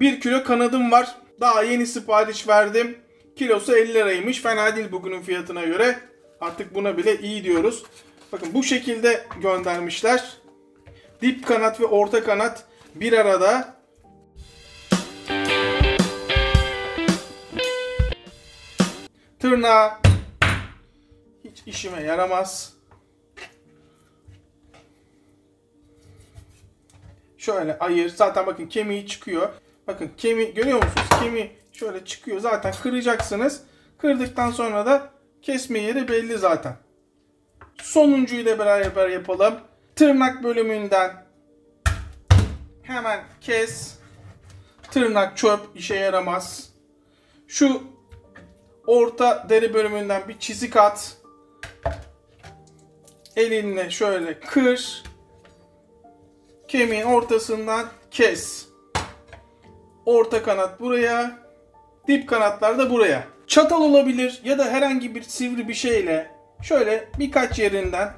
1 kilo kanadım var. Daha yeni sipariş verdim. Kilosu 50 liraymış. Fena değil bugünün fiyatına göre. Artık buna bile iyi diyoruz. Bakın bu şekilde göndermişler. Dip kanat ve orta kanat bir arada. Tırnağı hiç işime yaramaz. Şöyle ayır. Zaten bakın kemiği çıkıyor. Bakın kemiği görüyor musunuz? Kemiği şöyle çıkıyor. Zaten kıracaksınız. Kırdıktan sonra da kesme yeri belli zaten. Sonuncuyu da beraber yapalım. Tırnak bölümünden hemen kes. Tırnak çöp, işe yaramaz. Şu orta deri bölümünden bir çizik at. Elinle şöyle kır. Kemiğin ortasından kes. Orta kanat buraya. Dip kanatlar da buraya. Çatal olabilir ya da herhangi bir sivri bir şeyle şöyle birkaç yerinden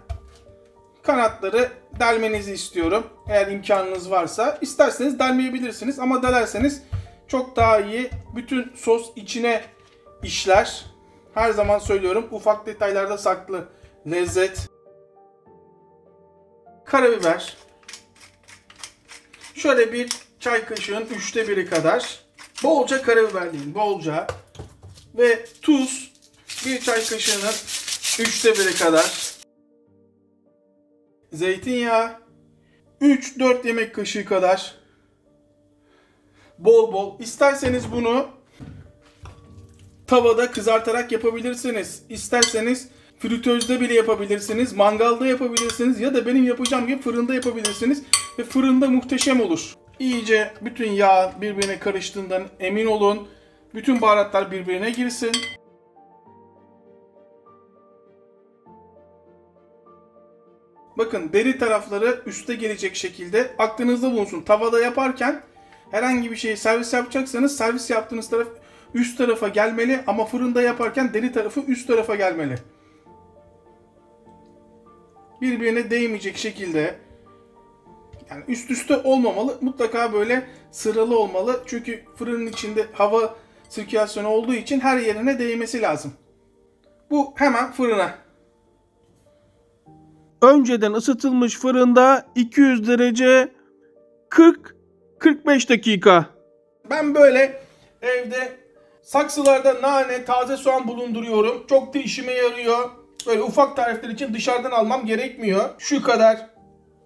kanatları delmenizi istiyorum. Eğer imkanınız varsa. İsterseniz delmeyebilirsiniz ama delerseniz çok daha iyi. Bütün sos içine işler. Her zaman söylüyorum, ufak detaylarda saklı lezzet. Karabiber. Şöyle bir çay kaşığın 1/3 kadar. Bolca karabiber deyin, bolca. Ve tuz, bir çay kaşığının 1/3 kadar. Zeytinyağı, 3-4 yemek kaşığı kadar. Bol bol. İsterseniz bunu tavada kızartarak yapabilirsiniz. İsterseniz fritözde bile yapabilirsiniz. Mangalda yapabilirsiniz. Ya da benim yapacağım gibi fırında yapabilirsiniz. Ve fırında muhteşem olur. İyice bütün yağ birbirine karıştığından emin olun. Bütün baharatlar birbirine girsin. Bakın deri tarafları üste gelecek şekilde aklınızda bulunsun. Tavada yaparken herhangi bir şeyi servis yapacaksanız servis yaptığınız taraf üst tarafa gelmeli ama fırında yaparken deri tarafı üst tarafa gelmeli. Birbirine değmeyecek şekilde, yani üst üste olmamalı. Mutlaka böyle sıralı olmalı. Çünkü fırının içinde hava sirkülasyonu olduğu için her yerine değmesi lazım. Bu hemen fırına. Önceden ısıtılmış fırında 200 derece 40-45 dakika. Ben böyle evde saksılarda nane, taze soğan bulunduruyorum. Çok da işime yarıyor. Böyle ufak tarifler için dışarıdan almam gerekmiyor. Şu kadar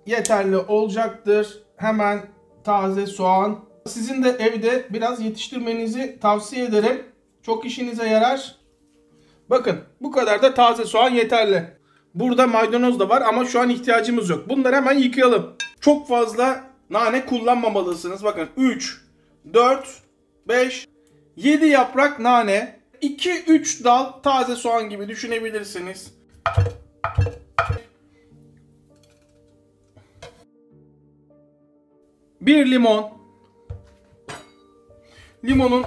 yeterli olacaktır. Hemen taze soğan. Sizin de evde biraz yetiştirmenizi tavsiye ederim. Çok işinize yarar. Bakın bu kadar da taze soğan yeterli. Burada maydanoz da var ama şu an ihtiyacımız yok. Bunları hemen yıkayalım. Çok fazla nane kullanmamalısınız. Bakın 3, 4, 5, 7 yaprak nane. 2-3 dal taze soğan gibi düşünebilirsiniz. Bir limon. Limonun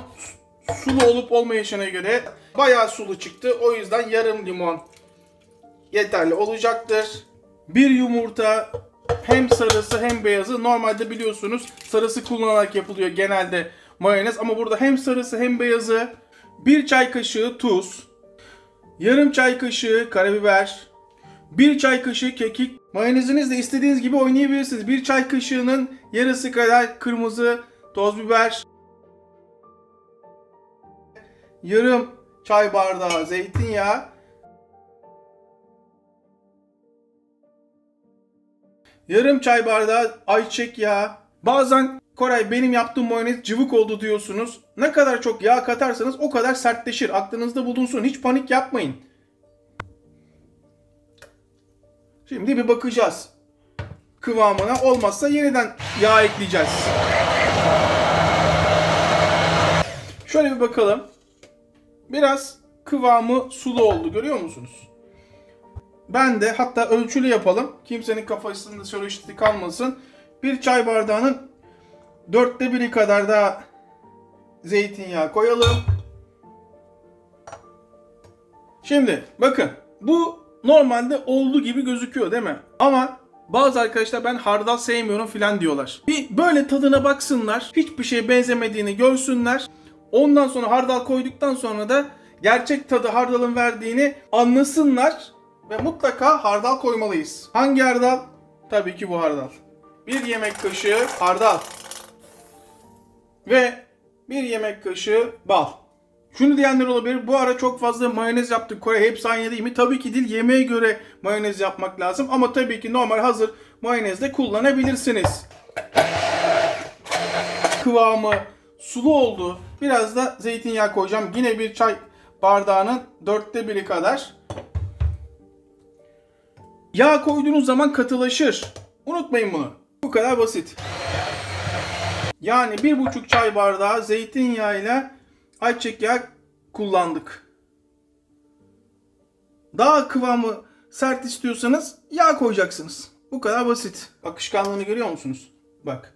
sulu olup olmayışına göre bayağı sulu çıktı. O yüzden yarım limon yeterli olacaktır. Bir yumurta, hem sarısı hem beyazı. Normalde biliyorsunuz sarısı kullanarak yapılıyor genelde mayonez. Ama burada hem sarısı hem beyazı. Bir çay kaşığı tuz. Yarım çay kaşığı karabiber. Bir çay kaşığı kekik. Mayonezinizle istediğiniz gibi oynayabilirsiniz. Bir çay kaşığının yarısı kadar kırmızı toz biber. Yarım çay bardağı zeytinyağı. Yarım çay bardağı ayçiçek yağı. Bazen Koray benim yaptığım mayonez cıvık oldu diyorsunuz. Ne kadar çok yağ katarsanız o kadar sertleşir. Aklınızda bulunsun. Hiç panik yapmayın. Şimdi bir bakacağız kıvamına. Olmazsa yeniden yağ ekleyeceğiz. Şöyle bir bakalım. Biraz kıvamı sulu oldu. Görüyor musunuz? Ben de hatta ölçülü yapalım. Kimsenin kafasında soru işareti kalmasın. Bir çay bardağının 1/4 kadar daha zeytinyağı koyalım. Şimdi bakın bu normalde olduğu gibi gözüküyor değil mi? Ama Bazı arkadaşlar ben hardal sevmiyorum filan diyorlar. Bir böyle tadına baksınlar. Hiçbir şeye benzemediğini görsünler. Ondan sonra hardal koyduktan sonra da gerçek tadı hardalın verdiğini anlasınlar. Ve mutlaka hardal koymalıyız. Hangi hardal? Tabii ki bu hardal. 1 yemek kaşığı hardal. Ve 1 yemek kaşığı bal. Şunu diyenler olabilir. Bu ara çok fazla mayonez yaptık Kore. Hepsi aynı değil mi? Tabii ki değil. Yemeğe göre mayonez yapmak lazım. Ama tabii ki normal hazır mayonez de kullanabilirsiniz. Kıvamı sulu oldu. Biraz da zeytinyağı koyacağım. Yine bir çay bardağının 1/4 kadar. Yağ koyduğunuz zaman katılaşır. Unutmayın bunu. Bu kadar basit. Yani 1,5 çay bardağı zeytinyağıyla ayçiçek yağı kullandık. Daha kıvamı sert istiyorsanız yağ koyacaksınız. Bu kadar basit. Akışkanlığını görüyor musunuz? Bak.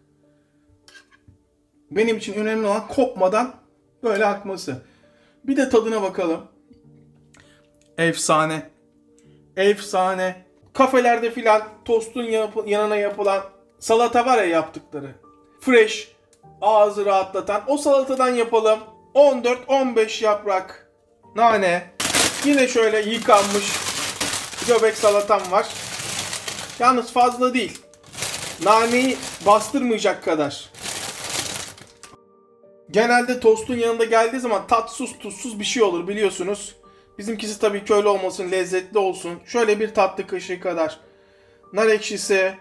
Benim için önemli olan kopmadan böyle akması. Bir de tadına bakalım. Efsane. Efsane. Kafelerde filan tostun yanına yapılan salata var ya yaptıkları. Fresh, ağzı rahatlatan. O salatadan yapalım. 14-15 yaprak nane. Yine şöyle yıkanmış göbek salatam var. Yalnız fazla değil. Naneyi bastırmayacak kadar. Genelde tostun yanında geldiği zaman tatsız tuzsuz bir şey olur biliyorsunuz. Bizimkisi tabii ki öyle olmasın, lezzetli olsun. Şöyle bir tatlı kaşığı kadar nar ekşisi.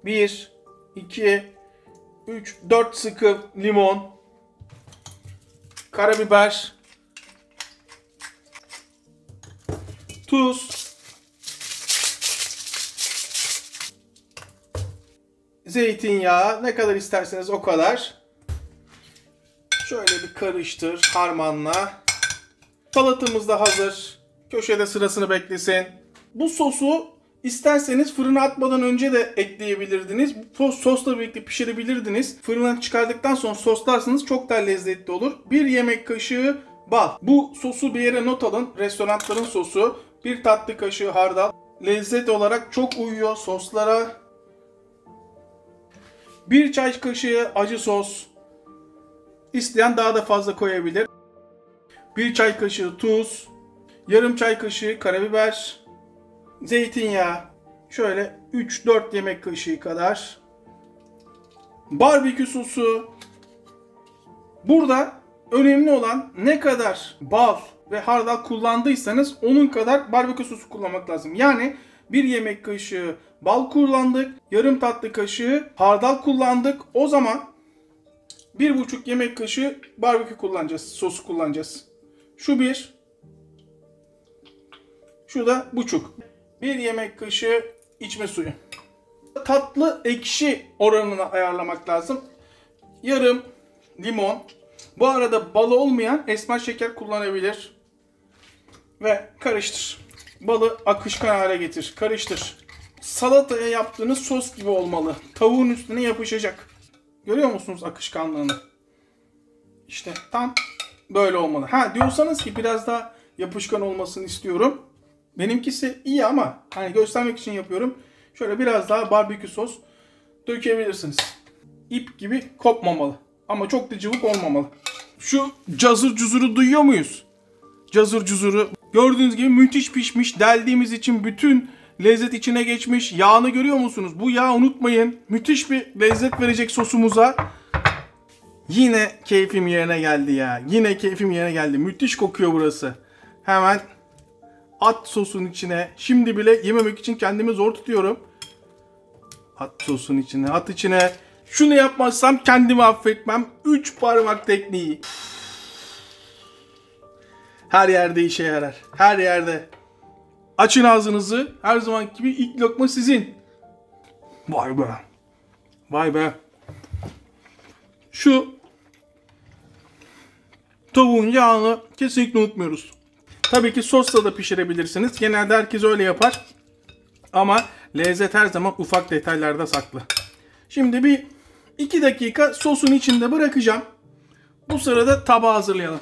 1, 2, 3, 4 sıkı limon. Karabiber. Tuz. Zeytinyağı. Ne kadar isterseniz o kadar. Şöyle bir karıştır, harmanla. Salatamız da hazır. Köşede sırasını beklesin. Bu sosu isterseniz fırına atmadan önce de ekleyebilirdiniz. Sosla birlikte pişirebilirdiniz. Fırından çıkardıktan sonra soslarsanız çok daha lezzetli olur. 1 yemek kaşığı bal. Bu sosu bir yere not alın. Restoranların sosu. 1 tatlı kaşığı hardal. Lezzet olarak çok uyuyor soslara. 1 çay kaşığı acı sos. İsteyen daha da fazla koyabilir. 1 çay kaşığı tuz. Yarım çay kaşığı karabiber. Zeytinyağı. Şöyle 3-4 yemek kaşığı kadar. Barbekü sosu. Burada önemli olan ne kadar bal ve hardal kullandıysanız onun kadar barbekü sosu kullanmak lazım. Yani 1 yemek kaşığı bal kullandık. Yarım tatlı kaşığı hardal kullandık. O zaman 1,5 yemek kaşığı barbekü kullanacağız. Sosu kullanacağız. Şu 1. Şu da 1,5. 1 yemek kaşığı içme suyu. Tatlı ekşi oranını ayarlamak lazım. Yarım limon. Bu arada balı olmayan esmer şeker kullanabilir. Ve karıştır. Balı akışkan hale getir. Karıştır. Salataya yaptığınız sos gibi olmalı. Tavuğun üstüne yapışacak. Görüyor musunuz akışkanlığını? İşte tam böyle olmalı. Ha diyorsanız ki biraz daha yapışkan olmasını istiyorum. Benimkisi iyi ama hani göstermek için yapıyorum. Şöyle biraz daha barbekü sos dökebilirsiniz. İp gibi kopmamalı. Ama çok da cıvık olmamalı. Şu cazır cuzuru duyuyor muyuz? Cazır cuzuru. Gördüğünüz gibi müthiş pişmiş. Deldiğimiz için bütün lezzet içine geçmiş. Yağını görüyor musunuz? Bu yağı unutmayın. Müthiş bir lezzet verecek sosumuza. Yine keyfim yerine geldi ya. Yine keyfim yerine geldi. Müthiş kokuyor burası. Hemen at sosun içine. Şimdi bile yememek için kendimi zor tutuyorum. At sosun içine. At içine. Şunu yapmazsam kendimi affetmem. 3 parmak tekniği. Her yerde işe yarar. Her yerde. Açın ağzınızı. Her zaman gibi ilk lokma sizin. Vay be. Vay be. Şu tavuğun yağını kesinlikle unutmuyoruz. Tabii ki sosla da pişirebilirsiniz. Genelde herkes öyle yapar. Ama lezzet her zaman ufak detaylarda saklı. Şimdi bir 2 dakika sosun içinde bırakacağım. Bu sırada tabağı hazırlayalım.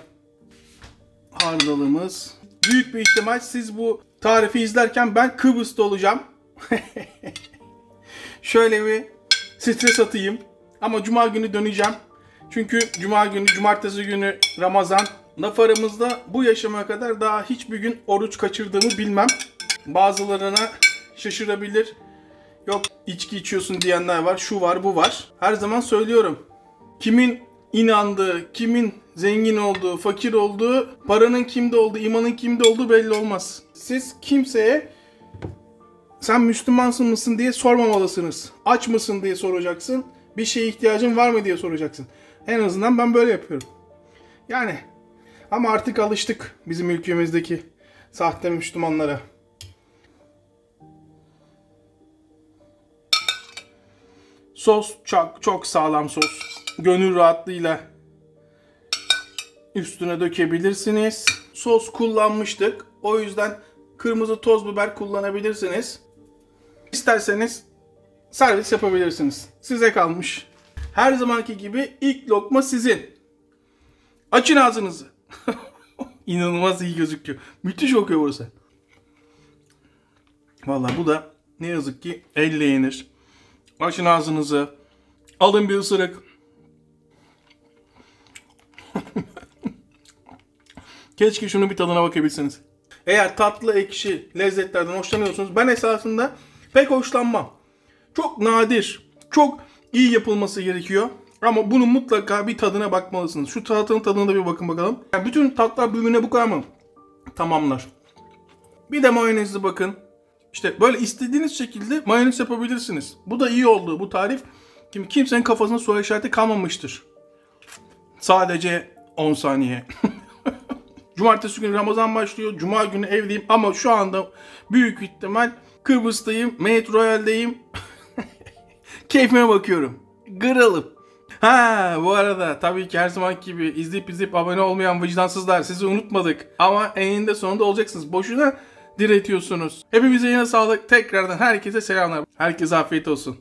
Hardalımız. Büyük bir ihtimal siz bu tarifi izlerken ben Kıbrıs'ta olacağım. Şöyle bir stres atayım. Ama cuma günü döneceğim. Çünkü cuma günü, cumartesi günü Ramazan. Laf aramızda bu yaşama kadar daha hiçbir gün oruç kaçırdığımı bilmem. Bazılarına şaşırabilir. Yok içki içiyorsun diyenler var, şu var, bu var. Her zaman söylüyorum. Kimin inandığı, kimin zengin olduğu, fakir olduğu, paranın kimde olduğu, imanın kimde olduğu belli olmaz. Siz kimseye sen Müslümansın mısın diye sormamalısınız. Aç mısın diye soracaksın. Bir şeye ihtiyacın var mı diye soracaksın. En azından ben böyle yapıyorum. Yani ama artık alıştık bizim ülkemizdeki sahte Müslümanlara. Sos çok sağlam sos. Gönül rahatlığıyla üstüne dökebilirsiniz. Sos kullanmıştık. O yüzden kırmızı toz biber kullanabilirsiniz. İsterseniz servis yapabilirsiniz. Size kalmış. Her zamanki gibi ilk lokma sizin. Açın ağzınızı. İnanılmaz iyi gözüküyor. Müthiş kokuyor burası. Vallahi bu da ne yazık ki elle yenir. Açın ağzınızı. Alın bir ısırık. Keşke şunun bir tadına bakabilseniz. Eğer tatlı, ekşi lezzetlerden hoşlanıyorsunuz, ben esasında pek hoşlanmam. Çok nadir, çok iyi yapılması gerekiyor. Ama bunun mutlaka bir tadına bakmalısınız. Şu tatlının tadına da bir bakın bakalım. Yani bütün tatlar birbirine bu kadar mı tamamlar? Bir de mayonezli bakın. İşte böyle istediğiniz şekilde mayonez yapabilirsiniz. Bu da iyi oldu. Bu tarif kimsenin kafasına soru işareti kalmamıştır. Sadece 10 saniye. Cumartesi günü Ramazan başlıyor. Cuma günü evdeyim ama şu anda büyük ihtimal Kıbrıs'tayım. Meyit Royal'deyim. Keyfime bakıyorum. Gıralım. Ha bu arada tabii ki her zaman gibi izleyip abone olmayan vicdansızlar, sizi unutmadık. Ama eninde sonunda olacaksınız. Boşuna diretiyorsunuz. Hepimize yine sağlık. Tekrardan herkese selamlar. Herkese afiyet olsun.